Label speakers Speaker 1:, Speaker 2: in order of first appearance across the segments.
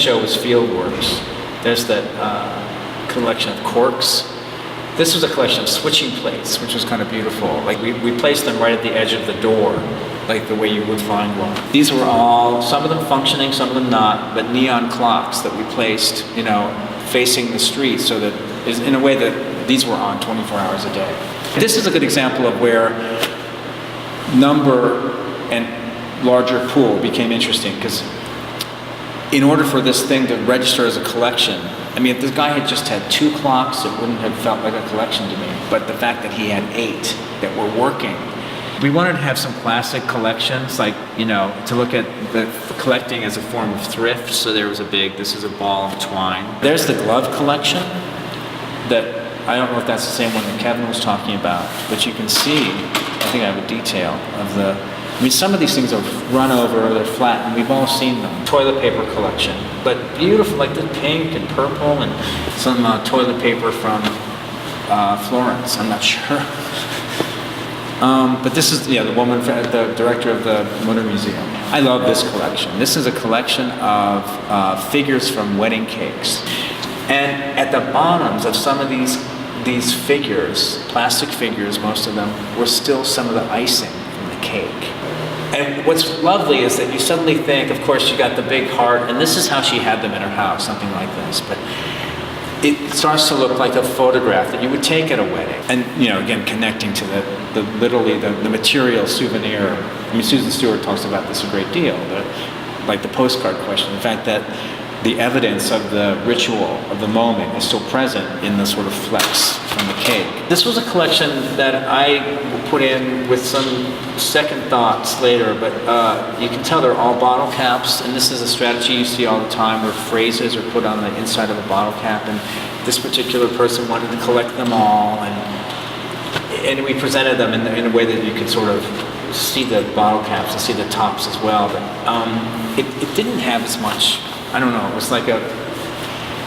Speaker 1: show was Fieldworks. There's that collection of corks. This was a collection of switching plates, which was kind of beautiful. Like we placed them right at the edge of the door, like the way you would find one. These were all, some of them functioning, some of them not, but neon clocks that we placed, you know, facing the street, so that, in a way that these were on 24 hours a day. This is a good example of where number and larger pool became interesting, because in order for this thing to register as a collection, I mean, if this guy had just had 2 clocks, it wouldn't have felt like a collection to me. But the fact that he had 8 that were working. We wanted to have some classic collections, like, you know, to look at the collecting as a form of thrift. So there was this is a ball of twine. There's the glove collection that, I don't know if that's the same one that Kevin was talking about, but you can see, I think I have a detail of I mean, some of these things are run over or they're flat, and we've all seen them. Toilet paper collection, but beautiful, like the pink and purple, and some toilet paper from Florence, I'm not sure. But this is, the woman, the director of the Motor Museum. I love this collection. This is a collection of figures from wedding cakes. And at the bottoms of some of these figures, plastic figures, most of them, were still some of the icing from the cake. And what's lovely is that you suddenly think, of course, you got the big heart, and this is how she had them in her house, something like this. But it starts to look like a photograph that you would take at a wedding. And, you know, again, connecting to literally the material souvenir. I mean, Susan Stewart talks about this a great deal, like the postcard question. The fact that the evidence of the ritual of the moment is still present in the sort of flecks from the cake. This was a collection that I put in with some second thoughts later, but you can tell they're all bottle caps, and this is a strategy you see all the time where phrases are put on the inside of a bottle cap, and this particular person wanted to collect them all, and we presented them in a way that you could sort of see the bottle caps and see the tops as well, but it didn't have as much, I don't know, it was like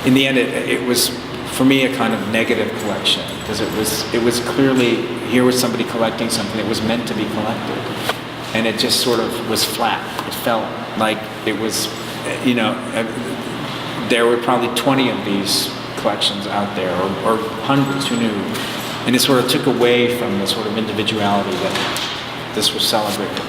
Speaker 1: in the end it was, for me, a kind of negative collection, because it was clearly, here was somebody collecting something that was meant to be collected, and it just sort of was flat. It felt like it was, you know, there were probably 20 of these collections out there, or hundreds, who knew, and it sort of took away from the sort of individuality that this was celebrating.